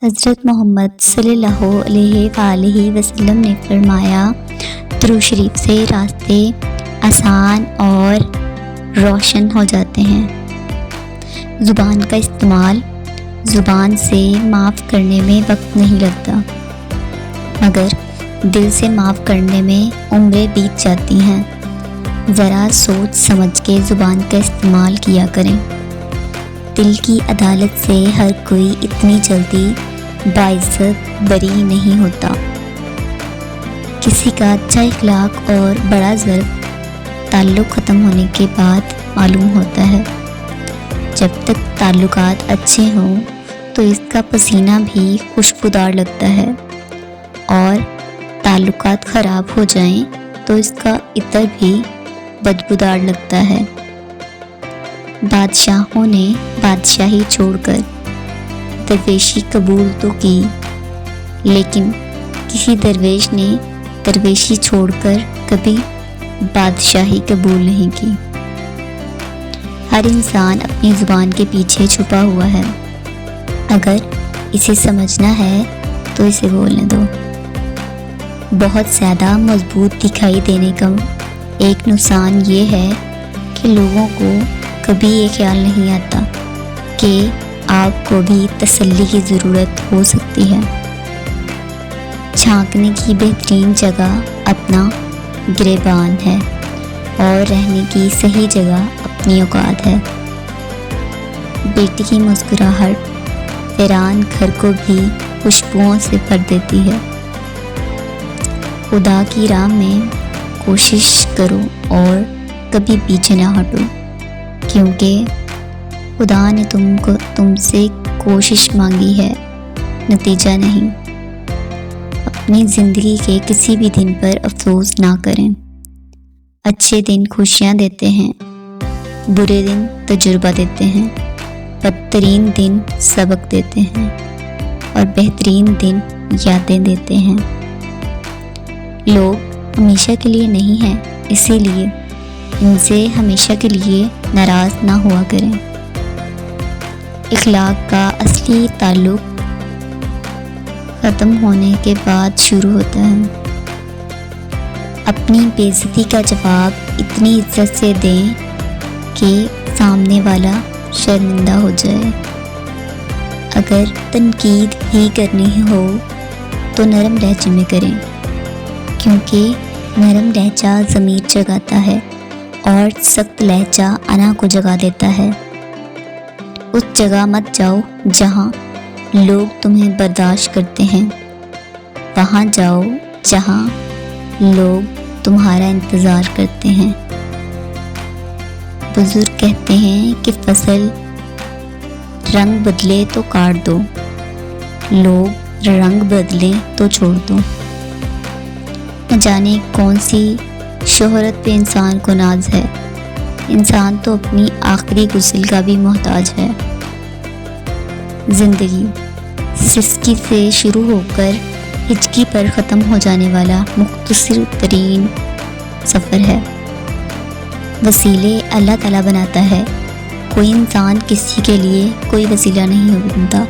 حضرت محمد صلی اللہ علیہ وآلہ وسلم نے فرمایا، درود شریف سے راستے آسان اور روشن ہو جاتے ہیں۔ زبان کا استعمال، زبان سے معاف کرنے میں وقت نہیں لگتا، مگر دل سے معاف کرنے میں عمریں بیت جاتی ہیں۔ ذرا سوچ سمجھ کے زبان کا استعمال کیا کریں۔ دل کی عدالت سے ہر کوئی اتنی جلدی باعزت بری نہیں ہوتا۔ کسی کا اچھا اخلاق اور بڑا ضرب تعلق ختم ہونے کے بعد معلوم ہوتا ہے۔ جب تک تعلقات اچھے ہوں تو اس کا پسینہ بھی خوشبودار لگتا ہے، اور تعلقات خراب ہو جائیں تو اس کا عطر بھی بدبودار لگتا ہے۔ بادشاہوں نے بادشاہی چھوڑ کر درویشی قبول تو کی، لیکن کسی درویش نے درویشی چھوڑ کر کبھی بادشاہی قبول نہیں کی۔ ہر انسان اپنی زبان کے پیچھے چھپا ہوا ہے، اگر اسے سمجھنا ہے تو اسے بولنے دو۔ بہت زیادہ مضبوط دکھائی دینے کا ایک نقصان یہ ہے کہ لوگوں کو کبھی یہ خیال نہیں آتا کہ آپ کو بھی تسلی کی ضرورت ہو سکتی ہے۔ جھانکنے کی بہترین جگہ اپنا گریبان ہے، اور رہنے کی صحیح جگہ اپنی اوقات ہے۔ بیٹی کی مسکراہٹ ویران گھر کو بھی خوشبوؤں سے بھر دیتی ہے۔ خدا کی راہ میں کوشش کرو اور کبھی پیچھے نہ ہٹو، کیونکہ خدا نے تم سے کوشش مانگی ہے، نتیجہ نہیں۔ اپنی زندگی کے کسی بھی دن پر افسوس نہ کریں۔ اچھے دن خوشیاں دیتے ہیں، برے دن تجربہ دیتے ہیں، بدترین دن سبق دیتے ہیں، اور بہترین دن یادیں دیتے ہیں۔ لوگ ہمیشہ کے لیے نہیں ہیں، اسی لیے ان سے ہمیشہ کے لیے ناراض نہ ہوا کریں۔ اخلاق کا اصلی تعلق ختم ہونے کے بعد شروع ہوتا ہے۔ اپنی بے عزتی کا جواب اتنی عزت سے دیں کہ سامنے والا شرمندہ ہو جائے۔ اگر تنقید ہی کرنی ہو تو نرم لہجے میں کریں، کیونکہ نرم لہجہ ضمیر جگاتا ہے اور سخت لہجہ انا کو جگا دیتا ہے۔ اس جگہ مت جاؤ جہاں لوگ تمہیں برداشت کرتے ہیں، وہاں جاؤ جہاں لوگ تمہارا انتظار کرتے ہیں۔ بزرگ کہتے ہیں کہ فصل رنگ بدلے تو کاٹ دو، لوگ رنگ بدلے تو چھوڑ دو۔ نہ جانے کون سی شہرت پہ انسان کو ناز ہے، انسان تو اپنی آخری غسل کا بھی محتاج ہے۔ زندگی سسکی سے شروع ہو کر ہچکی پر ختم ہو جانے والا مختصر ترین سفر ہے۔ وسیلے اللہ تعالیٰ بناتا ہے، کوئی انسان کسی کے لیے کوئی وسیلہ نہیں بنتا۔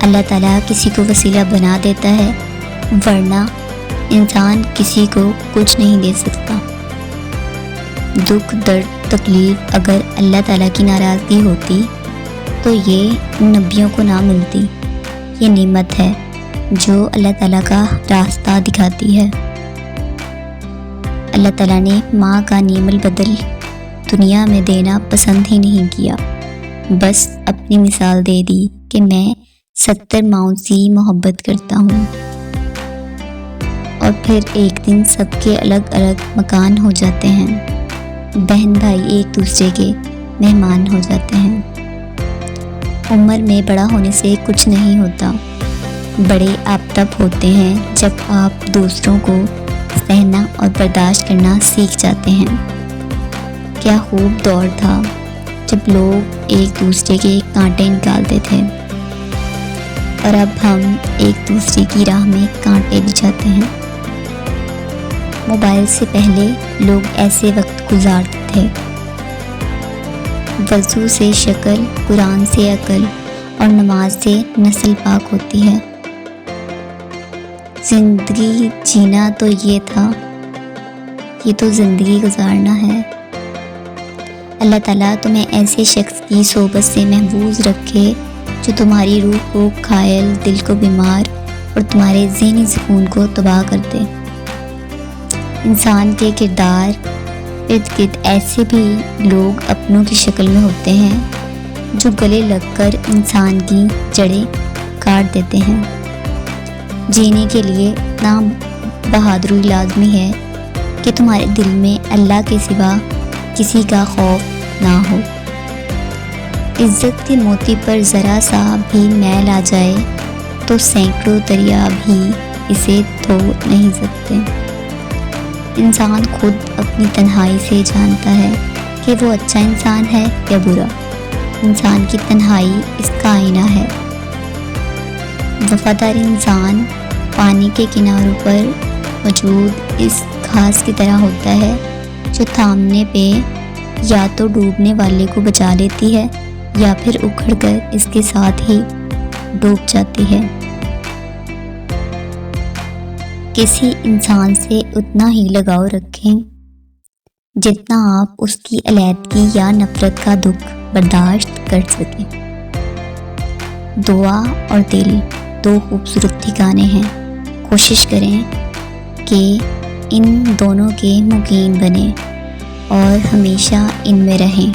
اللہ تعالیٰ کسی کو وسیلہ بنا دیتا ہے، ورنہ انسان کسی کو کچھ نہیں دے سکتا۔ دکھ، درد، تکلیف اگر اللہ تعالیٰ کی ناراضگی ہوتی تو یہ نبیوں کو نہ ملتی۔ یہ نعمت ہے جو اللہ تعالیٰ کا راستہ دکھاتی ہے۔ اللہ تعالیٰ نے ماں کا نعم البدل دنیا میں دینا پسند ہی نہیں کیا، بس اپنی مثال دے دی کہ میں 70 ماؤں سے محبت کرتا ہوں۔ اور پھر ایک دن سب کے الگ الگ مکان ہو جاتے ہیں، بہن بھائی ایک دوسرے کے مہمان ہو جاتے ہیں۔ عمر میں بڑا ہونے سے کچھ نہیں ہوتا، بڑے آپ تب ہوتے ہیں جب آپ دوسروں کو سہنا اور برداشت کرنا سیکھ جاتے ہیں۔ کیا خوب دور تھا جب لوگ ایک دوسرے کے کانٹے نکالتے تھے، اور اب ہم ایک دوسرے کی راہ میں کانٹے بچھاتے ہیں۔ موبائل سے پہلے لوگ ایسے وقت گزارتے تھے۔ وضو سے شکل، قرآن سے عقل اور نماز سے نسل پاک ہوتی ہے۔ زندگی جینا تو یہ تھا، یہ تو زندگی گزارنا ہے۔ اللہ تعالیٰ تمہیں ایسے شخص کی صحبت سے محفوظ رکھے جو تمہاری روح کو گھائل، دل کو بیمار اور تمہارے ذہنی سکون کو تباہ کر دے۔ انسان کے کردار ارد گرد ایسے بھی لوگ اپنوں کی شکل میں ہوتے ہیں جو گلے لگ کر انسان کی جڑیں کاٹ دیتے ہیں۔ جینے کے لیے اتنا بہادری لازمی ہے کہ تمہارے دل میں اللہ کے سوا کسی کا خوف نہ ہو۔ عزت کے موتی پر ذرا سا بھی میل آ جائے تو سینکڑوں دریا بھی اسے دھو نہیں سکتے۔ انسان خود اپنی تنہائی سے جانتا ہے کہ وہ اچھا انسان ہے یا برا۔ انسان کی تنہائی اس کا آئینہ ہے۔ وفادار انسان پانی کے کناروں پر موجود اس گھاس کی طرح ہوتا ہے جو تھامنے پہ یا تو ڈوبنے والے کو بچا لیتی ہے یا پھر اکھڑ کر اس کے ساتھ ہی ڈوب جاتی ہے۔ کسی انسان سے اتنا ہی لگاؤ رکھیں جتنا آپ اس کی علیحدگی یا نفرت کا دکھ برداشت کر سکیں۔ دعا اور دل دو خوبصورت ٹھکانے ہیں۔ کوشش کریں کہ ان دونوں کے مقیم بنیں اور ہمیشہ ان میں رہیں۔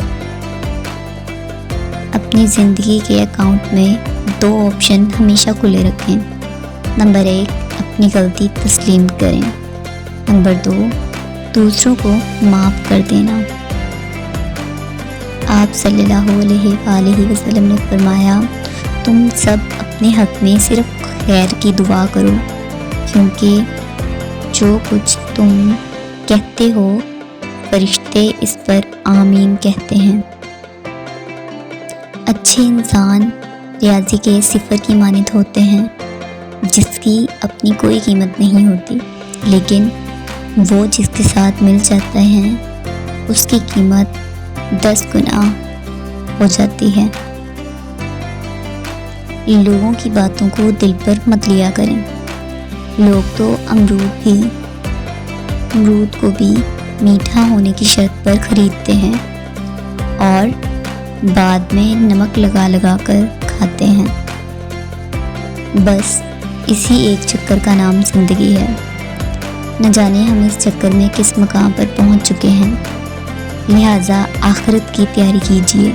اپنی زندگی کے اکاؤنٹ میں دو آپشن ہمیشہ کھلے رکھیں۔ نمبر 1، اپنی غلطی تسلیم کریں۔ نمبر 2، دوسروں کو معاف کر دینا۔ آپ صلی اللہ علیہ وآلہ وسلم نے فرمایا، تم سب اپنے حق میں صرف خیر کی دعا کرو، کیونکہ جو کچھ تم کہتے ہو فرشتے اس پر آمین کہتے ہیں۔ اچھے انسان ریاضی کے صفر کی مانند ہوتے ہیں جس کی اپنی کوئی قیمت نہیں ہوتی، لیکن وہ جس کے ساتھ مل جاتا ہے اس کی قیمت 10 گنا ہو جاتی ہے۔ لوگوں کی باتوں کو دل پر مت لیا کریں۔ لوگ تو امرود کو بھی میٹھا ہونے کی شرط پر خریدتے ہیں اور بعد میں نمک لگا لگا کر کھاتے ہیں۔ بس اسی ایک چکر کا نام زندگی ہے۔ نہ جانے ہم اس چکر میں کس مقام پر پہنچ چکے ہیں، لہٰذا آخرت کی تیاری کیجیے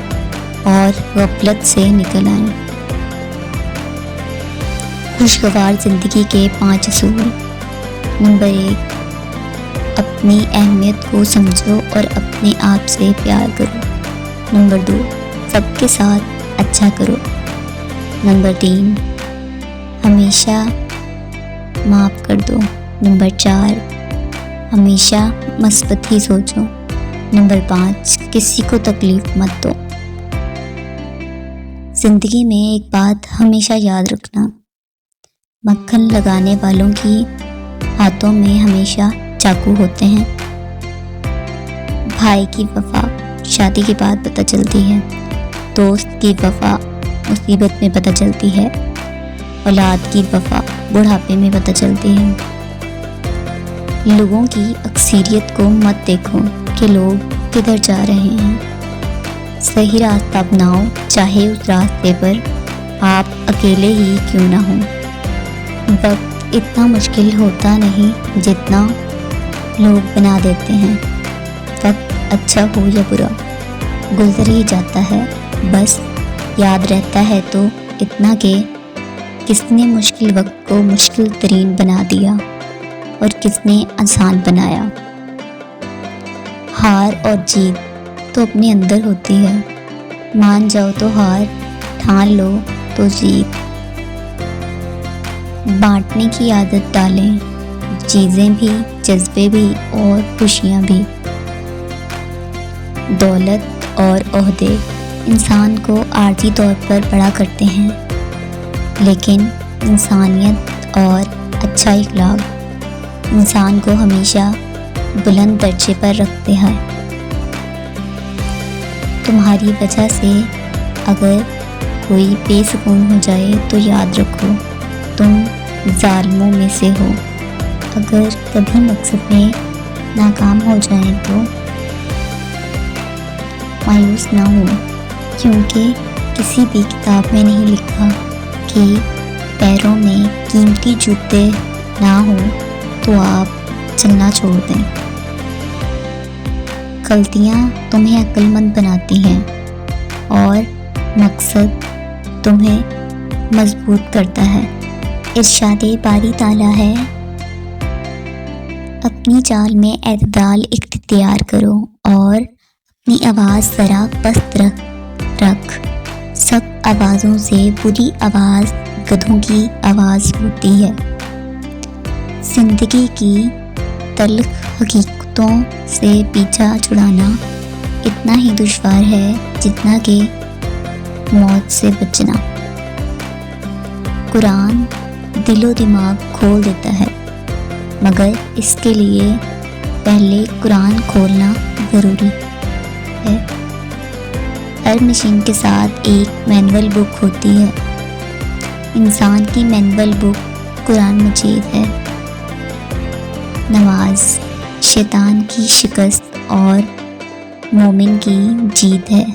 اور غفلت سے نکل آئیں۔ خوشگوار زندگی کے 5 اصول۔ نمبر 1، اپنی اہمیت کو سمجھو اور اپنے آپ سے پیار کرو۔ نمبر 2، سب کے ساتھ اچھا کرو۔ نمبر 3، ہمیشہ معاف کر دو۔ نمبر 4، ہمیشہ مثبت ہی سوچو۔ نمبر 5، کسی کو تکلیف مت دو۔ زندگی میں ایک بات ہمیشہ یاد رکھنا، مکھن لگانے والوں کی ہاتھوں میں ہمیشہ چاقو ہوتے ہیں۔ بھائی کی وفا شادی کے بعد پتہ چلتی ہے، دوست کی وفا مصیبت میں پتہ چلتی ہے، اولاد کی وفا بڑھاپے میں پتہ چلتی ہے۔ لوگوں کی اکثریت کو مت دیکھو کہ لوگ کدھر جا رہے ہیں، صحیح راستہ اپناؤ، چاہے اس راستے پر آپ اکیلے ہی کیوں نہ ہوں۔ وقت اتنا مشکل ہوتا نہیں جتنا لوگ بنا دیتے ہیں۔ وقت اچھا ہو یا برا گزر ہی جاتا ہے، بس یاد رہتا ہے تو اتنا کہ کس نے مشکل وقت کو مشکل ترین بنا دیا اور کس نے آسان بنایا۔ ہار اور جیت تو اپنے اندر ہوتی ہے، مان جاؤ تو ہار، ٹھان لو تو جیت۔ بانٹنے کی عادت ڈالیں، چیزیں بھی، جذبے بھی اور خوشیاں بھی۔ دولت اور عہدے انسان کو عارضی طور پر بڑا کرتے ہیں، لیکن انسانیت اور اچھا اخلاق انسان کو ہمیشہ بلند درجے پر رکھتے ہیں۔ تمہاری وجہ سے اگر کوئی بے سکون ہو جائے تو یاد رکھو تم ظالموں میں سے ہو۔ اگر کبھی مقصد میں ناکام ہو جائیں تو مایوس نہ ہو، کیونکہ کسی بھی کتاب میں نہیں لکھا کہ پیروں میں قیمتی جوتے نہ ہوں تو آپ چلنا چھوڑ دیں۔ غلطیاں تمہیں عقل مند بناتی ہیں اور مقصد تمہیں مضبوط کرتا ہے۔ ارشاد باری تعالیٰ ہے، اپنی چال میں اعتدال اختیار کرو اور اپنی آواز ذرا پست رکھ۔ سخت آوازوں سے بری آواز گدھوں کی آواز ہوتی ہے۔ زندگی کی تلخ حقیقتوں سے پیچھا چھڑانا اتنا ہی دشوار ہے جتنا کہ موت سے بچنا۔ قرآن دل و دماغ کھول دیتا ہے، مگر اس کے لیے پہلے قرآن کھولنا ضروری ہے۔ ہر مشین کے ساتھ ایک مینول بک ہوتی ہے۔ انسان کی مینول بک قرآن مجید ہے۔ نماز شیطان کی شکست اور مومن کی جیت ہے۔